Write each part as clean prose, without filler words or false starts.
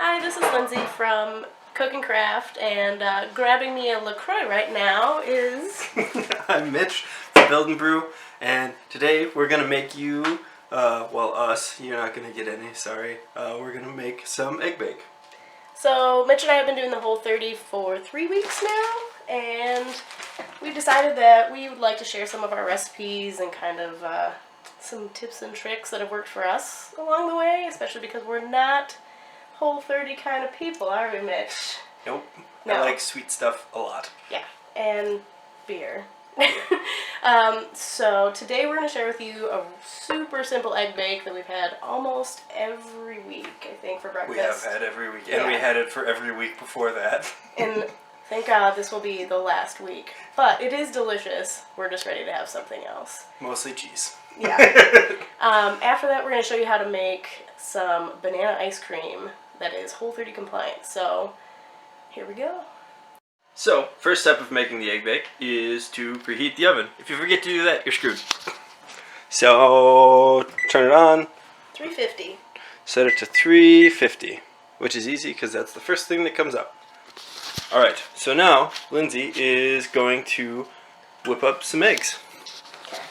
Hi, this is Lindsey from Cook and Craft, and grabbing me a LaCroix right now is... I'm Mitch from Build&Brew, and today we're going to make you, us, you're not going to get any, sorry, we're going to make some egg bake. So, Mitch and I have been doing the Whole30 for 3 weeks now, and we decided that we would like to share some of our recipes and kind of some tips and tricks that have worked for us along the way, especially because we're not Whole30 kind of people, are we, Mitch? Nope. No. I like sweet stuff a lot. Yeah, and beer. So today we're going to share with you a super simple egg bake that we've had almost every week, I think, for breakfast. We have had every week, and we had it for every week before that. And thank God this will be the last week. But it is delicious. We're just ready to have something else. Mostly cheese. Yeah. After that, we're going to show you how to make some banana ice cream that is Whole30 compliant. So here we go. So, first step of making the egg bake is to preheat the oven. If you forget to do that, you're screwed. So, turn it on. 350. Set it to 350, which is easy because that's the first thing that comes up. Alright, so now Lindsey is going to whip up some eggs. Okay.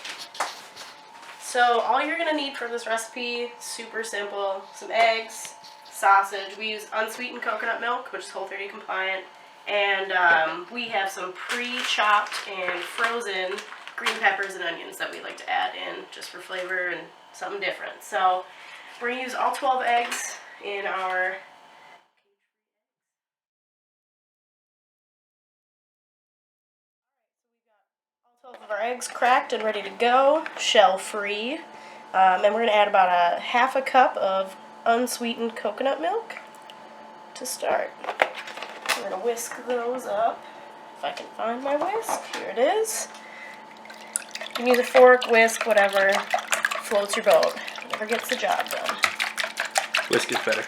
So all you're going to need for this recipe, super simple, some eggs, sausage. We use unsweetened coconut milk, which is Whole30 compliant. And we have some pre-chopped and frozen green peppers and onions that we like to add in just for flavor and something different. So we're going to use all 12 eggs in our all 12 of our eggs cracked and ready to go, shell-free. And we're going to add about a half a cup of unsweetened coconut milk to start. We're going to whisk those up. If I can find my whisk. Here it is. You can use a fork, whisk, whatever floats your boat. Whatever gets the job done. Whisk is better.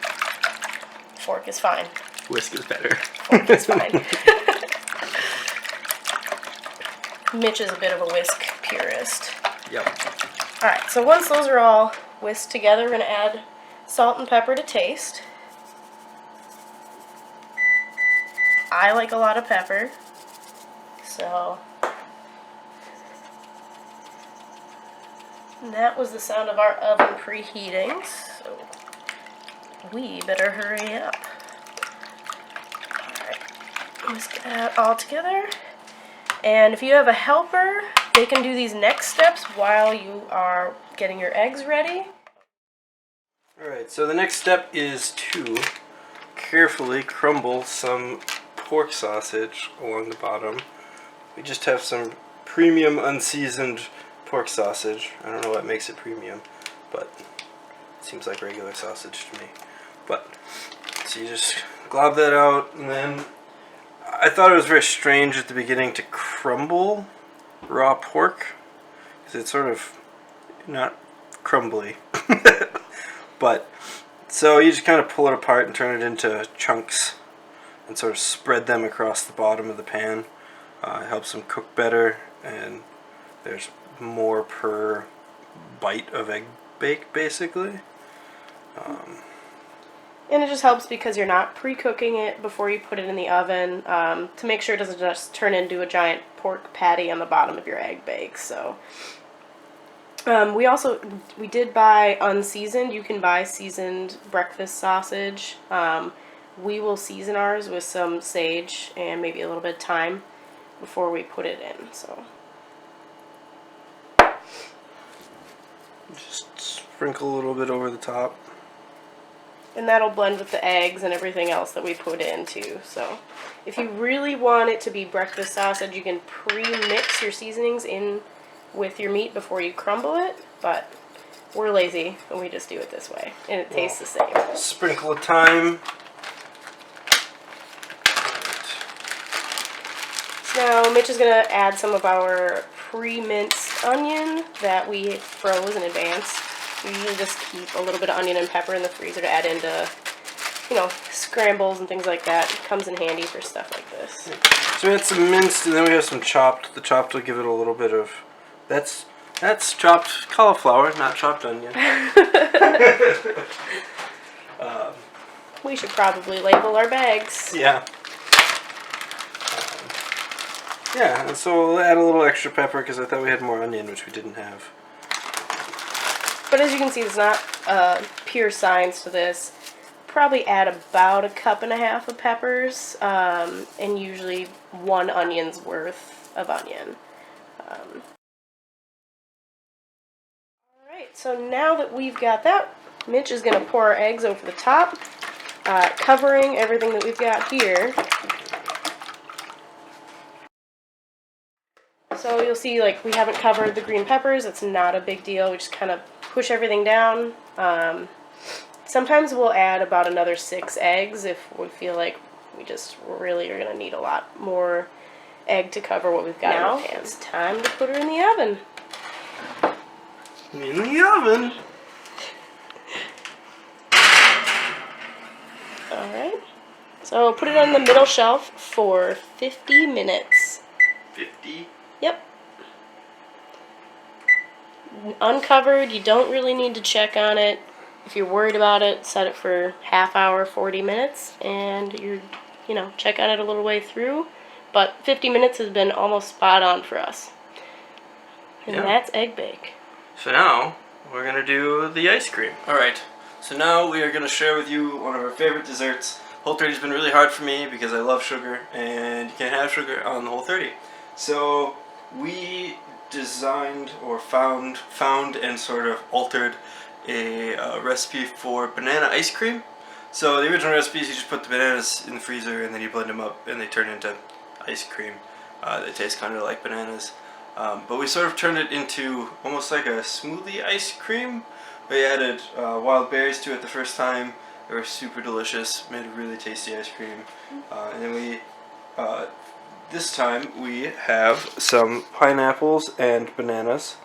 Fork is fine. Whisk is better. Fork is fine. Mitch is a bit of a whisk purist. Yep. Alright, so once those are all whisked together, we're going to add salt and pepper to taste. I like a lot of pepper, so and that was the sound of our oven preheating, so we better hurry up. Alright, whisk that all together, and if you have a helper, they can do these next steps while you are getting your eggs ready. Alright, so the next step is to carefully crumble some pork sausage along the bottom. We just have some premium unseasoned pork sausage. I don't know what makes it premium, but it seems like regular sausage to me. But so you just glob that out, and then I thought it was very strange at the beginning to crumble raw pork because it's sort of not crumbly. But so you just kind of pull it apart and turn it into chunks and sort of spread them across the bottom of the pan. It helps them cook better, and there's more per bite of egg bake, basically. And it just helps because you're not pre-cooking it before you put it in the oven to make sure it doesn't just turn into a giant pork patty on the bottom of your egg bake. So we did buy unseasoned. You can buy seasoned breakfast sausage. We will season ours with some sage and maybe a little bit of thyme before we put it in. So Just sprinkle a little bit over the top. and that'll blend with the eggs and everything else that we put in too. So if you really want it to be breakfast sausage, you can pre-mix your seasonings in with your meat before you crumble it, but we're lazy and we just do it this way, and it tastes the same. Sprinkle of thyme. Now Mitch is going to add some of our pre-minced onion that we froze in advance. We usually just keep a little bit of onion and pepper in the freezer to add into, scrambles and things like that. It comes in handy for stuff like this. So we had some minced, and then we have some chopped. The chopped will give it a little bit of... That's chopped cauliflower, not chopped onion. we should probably label our bags. Yeah. Yeah, and so we'll add a little extra pepper because I thought we had more onion, which we didn't have. But as you can see, there's not pure science to this. Probably add about 1.5 cups of peppers, and usually 1 onion's worth of onion. Alright, so now that we've got that, Mitch is going to pour our eggs over the top, covering everything that we've got here. So you'll see, like, we haven't covered the green peppers. It's not a big deal. We just kind of push everything down. Sometimes we'll add about another 6 eggs if we feel like we just really are going to need a lot more egg to cover what we've got in our pan. It's time to put her in the oven. In the oven! Alright. So put it on the middle shelf for 50 minutes. 50? Yep. Uncovered, you don't really need to check on it. If you're worried about it, set it for half hour, 40 minutes, and you're, check on it a little way through. But 50 minutes has been almost spot on for us. And that's egg bake. So now, we're going to do the ice cream. Alright, so now we are going to share with you one of our favorite desserts. Whole30 has been really hard for me because I love sugar, and you can't have sugar on the Whole30. So we designed or found and sort of altered a recipe for banana ice cream. So the original recipe is you just put the bananas in the freezer and then you blend them up and they turn into ice cream. They taste kind of like bananas. But we sort of turned it into almost like a smoothie ice cream. We added wild berries to it the first time. They were super delicious, made a really tasty ice cream. And then we, this time we have some pineapples and bananas,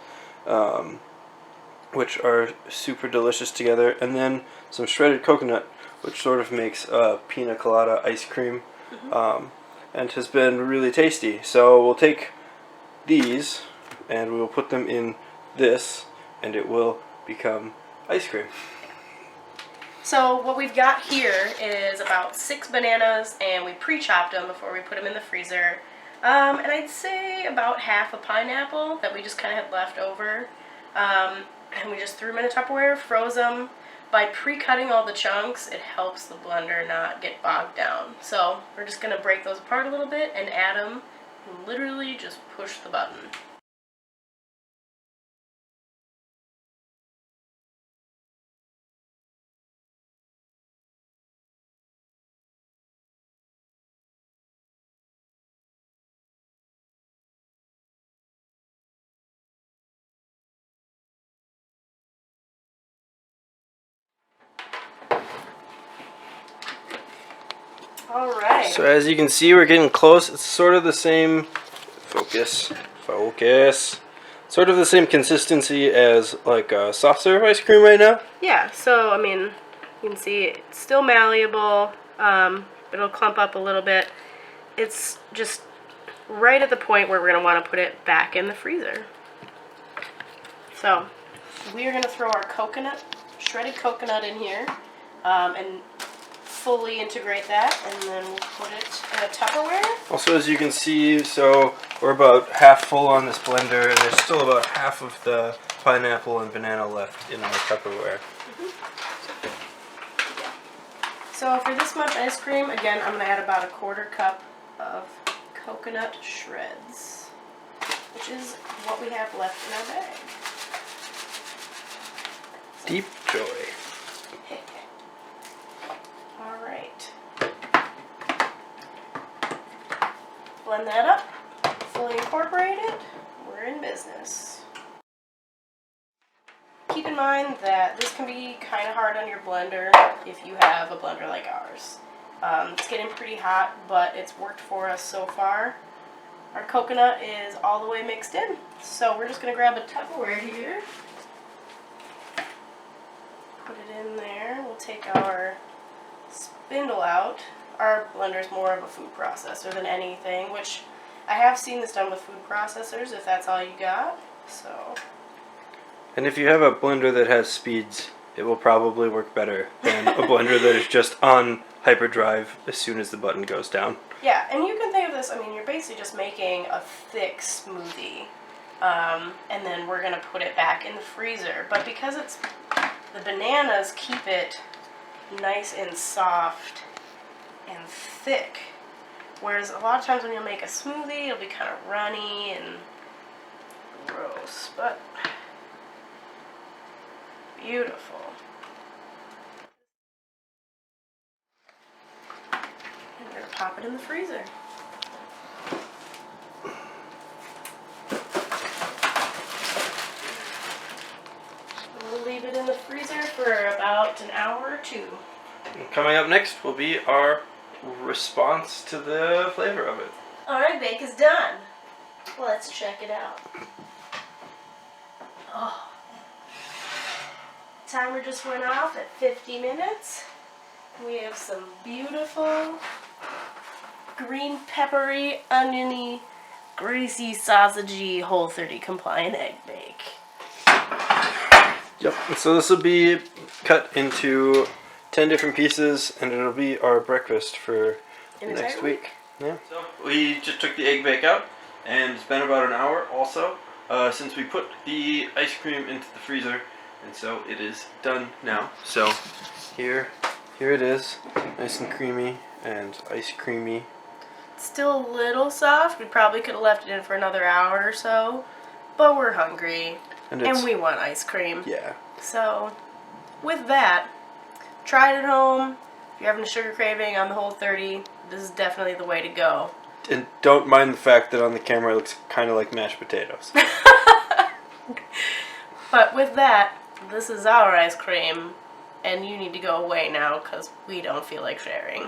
which are super delicious together. And then some shredded coconut, which sort of makes a Pina Colada ice cream. And has been really tasty. So we'll take these and we will put them in this and it will become ice cream. So what we've got here is about 6 bananas, and we pre-chopped them before we put them in the freezer. And I'd say about half a pineapple that we just kind of had left over. And we just threw them in a Tupperware, froze them. By pre-cutting all the chunks, it helps the blender not get bogged down. So we're just going to break those apart a little bit and add them. And literally just push the button. Alright. So as you can see, we're getting close. It's sort of the same, focus, sort of the same consistency as like a soft serve ice cream right now. Yeah, so I mean, you can see it's still malleable, it'll clump up a little bit. It's just right at the point where we're going to want to put it back in the freezer. So we are going to throw our coconut, shredded coconut in here, and fully integrate that, and then we'll put it in a Tupperware. Also, as you can see, so we're about half full on this blender, and there's still about half of the pineapple and banana left in our Tupperware. So for this much ice cream, again, I'm going to add about 1/4 cup of coconut shreds, which is what we have left in our bag. Deep joy. Alright. Blend that up, fully incorporate it, we're in business. Keep in mind that this can be kind of hard on your blender if you have a blender like ours. It's getting pretty hot, but it's worked for us so far. Our coconut is all the way mixed in, so we're just going to grab a Tupperware here. Put it in there. We'll take our spindle out. Our blender is more of a food processor than anything, which I have seen this done with food processors if that's all you got. So. And if you have a blender that has speeds it will probably work better than a blender that is just on hyperdrive as soon as the button goes down. Yeah, and you can think of this, I mean, you're basically just making a thick smoothie. And then we're going to put it back in the freezer. But because it's, the bananas keep it nice and soft and thick. Whereas a lot of times when you'll make a smoothie, it'll be kind of runny and gross. But beautiful. And we're going to pop it in the freezer. We'll leave it in the freezer for about an hour or two. Coming up next will be our response to the flavor of it. Alright, bake is done. Let's check it out. Oh. Timer just went off at 50 minutes. We have some beautiful green peppery, oniony, greasy, sausagey, Whole30 compliant egg bake. Yep, so this will be cut into 10 different pieces, and it'll be our breakfast for next week. Yeah. So we just took the egg bake out, and it's been about an hour also since we put the ice cream into the freezer, and so it is done now. So here it is, nice and creamy and ice creamy. Still a little soft. We probably could have left it in for another hour or so, but we're hungry and we want ice cream. Yeah. So with that, try it at home. If you're having a sugar craving on the Whole30, this is definitely the way to go. And don't mind the fact that on the camera it looks kind of like mashed potatoes. But with that, this is our ice cream, and you need to go away now because we don't feel like sharing.